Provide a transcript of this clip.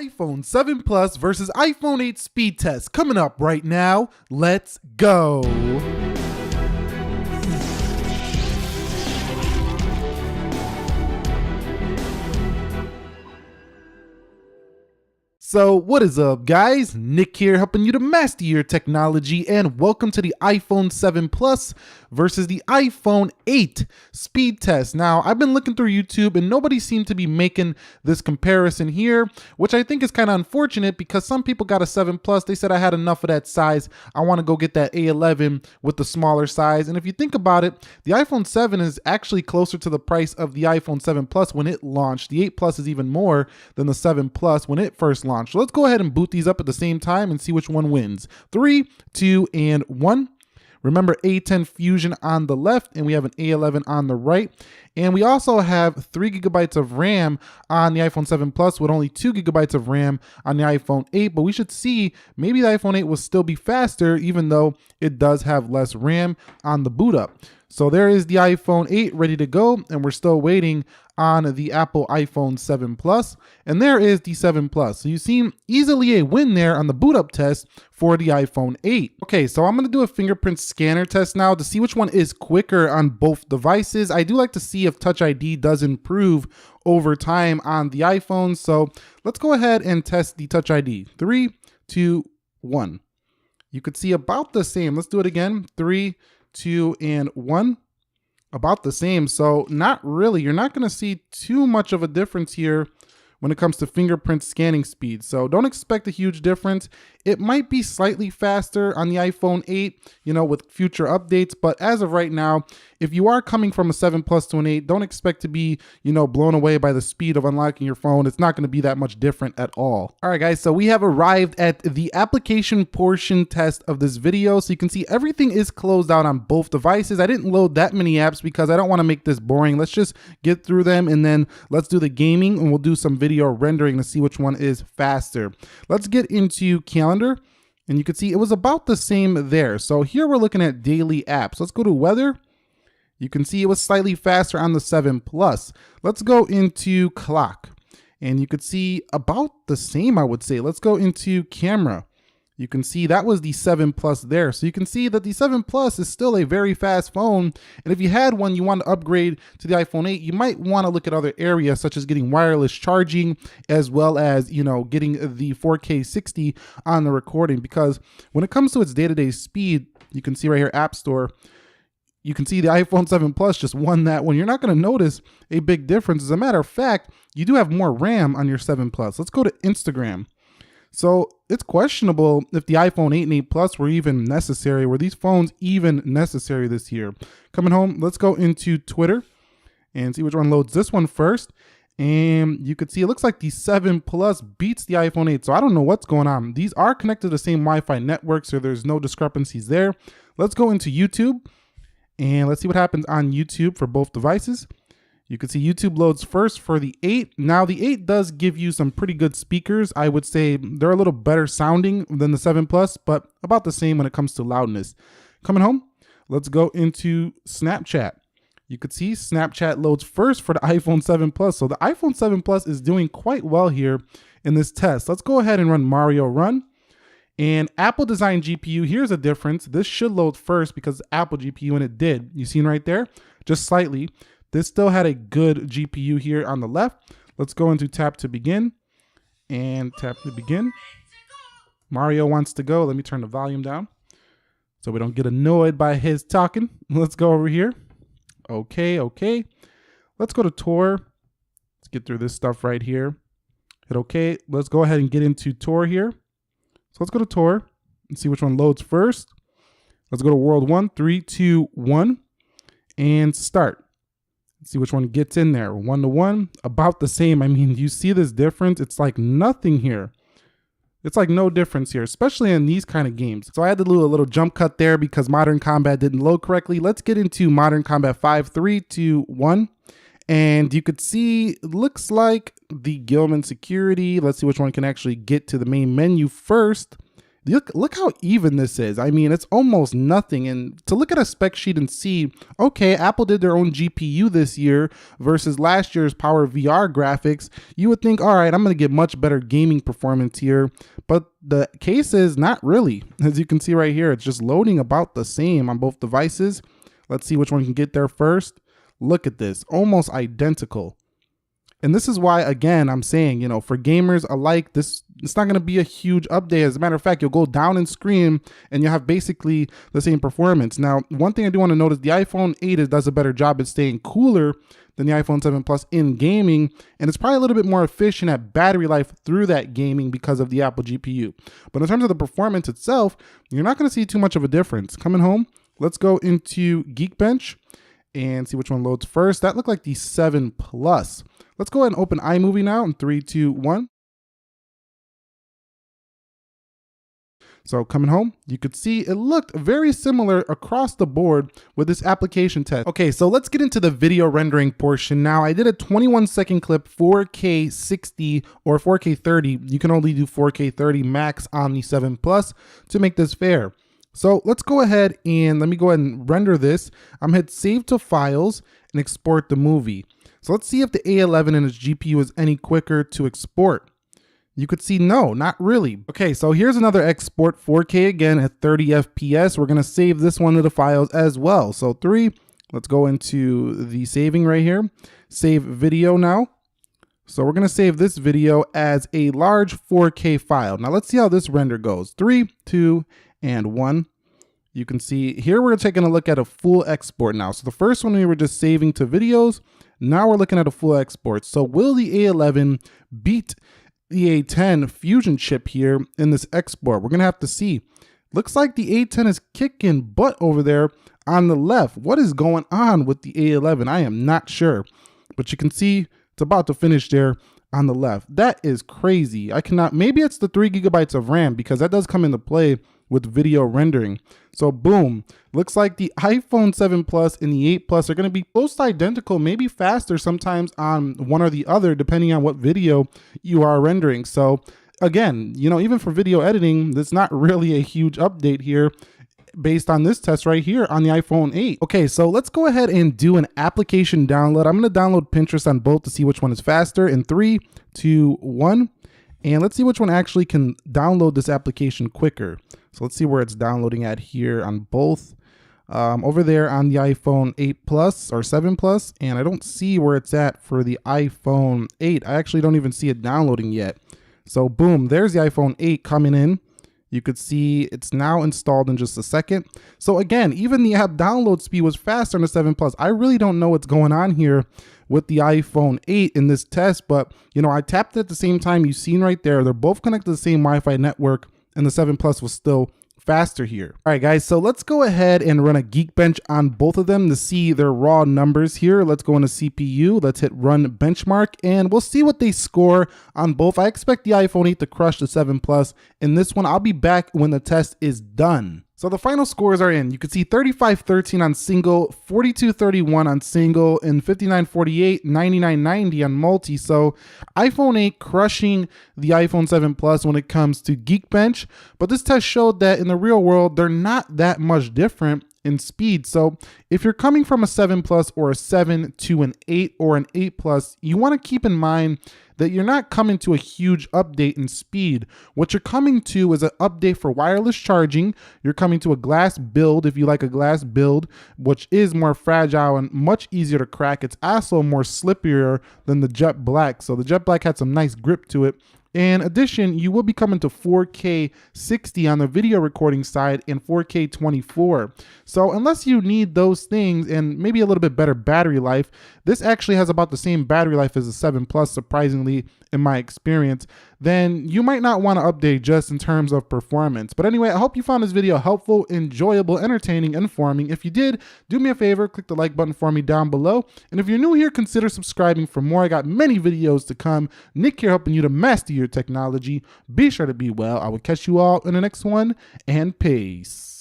iPhone 7 Plus versus iPhone 8 speed test coming up right now. Let's go. So what is up, guys? Nick here, helping you to master your technology, and welcome to the iPhone 7 Plus versus the iPhone 8 speed test. Now, I've been looking through YouTube and nobody seemed to be making this comparison here, which I think is kind of unfortunate because some people got a 7 Plus. They said I had enough of that size. I want to go get that A11 with the smaller size. And if you think about it, the iPhone 7 is actually closer to the price of the iPhone 7 Plus when it launched. The 8 Plus is even more than the 7 Plus when it first launched. So let's go ahead and boot these up at the same time and see which one wins. 3, 2, and 1. Remember, A10 Fusion on the left, and we have an A11 on the right. And we also have 3 gigabytes of RAM on the iPhone 7 Plus with only 2 gigabytes of RAM on the iPhone 8. But we should see maybe the iPhone 8 will still be faster, even though it does have less RAM on the boot up. So there is the iPhone 8 ready to go, and we're still waiting on the Apple iPhone 7 Plus. And there is the 7 Plus. So you've seen easily a win there on the boot up test for the iPhone 8. Okay, so I'm gonna do a fingerprint scanner test now to see which one is quicker on both devices. I do like to see if Touch ID does improve over time on the iPhone. So let's go ahead and test the Touch ID. 3, 2, 1. You could see about the same. Let's do it again. 3, 2, and 1. About the same. So not really, you're not going to see too much of a difference here when it comes to fingerprint scanning speed. So don't expect a huge difference. It might be slightly faster on the iPhone 8, with future updates. But as of right now, if you are coming from a 7 Plus to an 8, don't expect to be, blown away by the speed of unlocking your phone. It's not going to be that much different at all. All right, guys, so we have arrived at the application portion test of this video. So you can see everything is closed out on both devices. I didn't load that many apps because I don't want to make this boring. Let's just get through them and then let's do the gaming, and we'll do some video rendering to see which one is faster. Let's get into calendar, and you can see it was about the same there. So here we're looking at daily apps. Let's go to weather. You can see it was slightly faster on the 7 Plus. Let's go into clock, and you could see about the same, I would say. Let's go into camera. You can see that was the 7 Plus there. So you can see that the 7 Plus is still a very fast phone. And if you had one you want to upgrade to the iPhone 8, you might want to look at other areas such as getting wireless charging, as well as, getting the 4K 60 on the recording. Because when it comes to its day-to-day speed, you can see right here, App Store, you can see the iPhone 7 Plus just won that one. You're not going to notice a big difference. As a matter of fact, you do have more RAM on your 7 Plus. Let's go to Instagram. So it's questionable if the iPhone 8 and 8 Plus were even necessary. Were these phones even necessary this year? Coming home, let's go into Twitter and see which one loads this one first. And you could see it looks like the 7 Plus beats the iPhone 8. So I don't know what's going on. These are connected to the same Wi-Fi network, so there's no discrepancies there. Let's go into YouTube and let's see what happens on YouTube for both devices. You can see YouTube loads first for the 8. Now the 8 does give you some pretty good speakers. I would say they're a little better sounding than the 7 Plus, but about the same when it comes to loudness. Coming home, let's go into Snapchat. You could see Snapchat loads first for the iPhone 7 Plus. So the iPhone 7 Plus is doing quite well here in this test. Let's go ahead and run Mario Run. And Apple designed GPU, here's a difference. This should load first because Apple GPU, and it did. You seen right there? Just slightly. This still had a good GPU here on the left. Let's go into tap to begin and tap to begin. Mario wants to go. Let me turn the volume down so we don't get annoyed by his talking. Let's go over here. Okay. Let's go to tour. Let's get through this stuff right here. Hit okay. Let's go ahead and get into tour here. So let's go to tour and see which one loads first. Let's go to world 1, 3, 2, 1, and start. Let's see which one gets in there. 1 to 1, about the same. I mean, you see this difference? It's like nothing here. It's like no difference here, especially in these kind of games. So I had to do a little jump cut there because Modern Combat didn't load correctly. Let's get into Modern Combat 5, 3, 2, 1. And you could see, looks like the Gilman security. Let's see which one can actually get to the main menu first. Look how even this is. I mean, it's almost nothing. And to look at a spec sheet and see, okay, Apple did their own GPU this year versus last year's Power VR graphics, you would think, all right, I'm going to get much better gaming performance here. But the case is not really. As you can see right here, it's just loading about the same on both devices. Let's see which one can get there first. Look at this, almost identical. And this is why, again, I'm saying, for gamers alike, it's not going to be a huge update. As a matter of fact, you'll go down in screen and you'll have basically the same performance. Now, one thing I do want to note is the iPhone 8 does a better job at staying cooler than the iPhone 7 Plus in gaming. And it's probably a little bit more efficient at battery life through that gaming because of the Apple GPU. But in terms of the performance itself, you're not going to see too much of a difference. Coming home, let's go into Geekbench and see which one loads first. That looked like the 7 Plus. Let's go ahead and open iMovie now in 3, 2, 1. So coming home, you could see it looked very similar across the board with this application test. Okay, so let's get into the video rendering portion now. I did a 21-second clip, 4K 60 or 4K 30. You can only do 4K 30 max on the 7 Plus to make this fair. So let's go ahead and let me go ahead and render this. I'm gonna hit save to files and export the movie. So let's see if the A11 and its GPU is any quicker to export. You could see no, not really. Okay, so here's another export 4K again at 30 FPS. We're gonna save this one to the files as well. So 3, let's go into the saving right here. Save video now. So we're gonna save this video as a large 4K file. Now let's see how this render goes. 3, 2, and 1. You can see here we're taking a look at a full export now. So the first one we were just saving to videos. Now we're looking at a full export. So will the A11 beat the A10 Fusion chip here in this export? We're gonna have to see. Looks like the A10 is kicking butt over there on the left. What is going on with the A11? I am not sure, but you can see it's about to finish there on the left. That is crazy. I cannot, maybe it's the 3 GB of RAM because that does come into play with video rendering. So boom, looks like the iPhone 7 Plus and the 8 Plus are going to be close to identical, maybe faster sometimes on one or the other, depending on what video you are rendering. So again, even for video editing, there's not really a huge update here based on this test right here on the iPhone 8. Okay, so let's go ahead and do an application download. I'm going to download Pinterest on both to see which one is faster in 3, 2, 1. And let's see which one actually can download this application quicker. So let's see where it's downloading at here on both. Over there on the iPhone 8 Plus or 7 Plus, and I don't see where it's at for the iPhone 8. I actually don't even see it downloading yet. So boom, there's the iPhone 8 coming in. You could see it's now installed in just a second. So again, even the app download speed was faster on the 7 Plus. I really don't know what's going on here with the iPhone 8 in this test, but I tapped it at the same time. You've seen right there, they're both connected to the same Wi-Fi network, and the 7 Plus was still faster here. All right, guys, so let's go ahead and run a Geekbench on both of them to see their raw numbers here. Let's go into CPU. Let's hit run benchmark, and we'll see what they score on both. I expect the iPhone 8 to crush the 7 Plus. In this one, I'll be back when the test is done. So the final scores are in. You can see 3513 on single, 4231 on single, and 5948, 9990 on multi. So iPhone 8 crushing the iPhone 7 Plus when it comes to Geekbench. But this test showed that in the real world, they're not that much different in speed. So if you're coming from a 7 Plus or a 7 to an 8 or an 8 Plus, you want to keep in mind that you're not coming to a huge update in speed. What you're coming to is an update for wireless charging. You're coming to a glass build, if you like a glass build, which is more fragile and much easier to crack. It's also more slippier than the Jet Black. So the Jet Black had some nice grip to it. In addition, you will be coming to 4K 60 on the video recording side and 4K 24. So unless you need those things and maybe a little bit better battery life, this actually has about the same battery life as the 7 Plus, surprisingly, in my experience, then you might not want to update just in terms of performance. But anyway, I hope you found this video helpful, enjoyable, entertaining, informing. If you did, do me a favor, click the like button for me down below. And if you're new here, consider subscribing for more. I got many videos to come. Nick here helping you to master your technology. Be sure to be well. I will catch you all in the next one, and peace.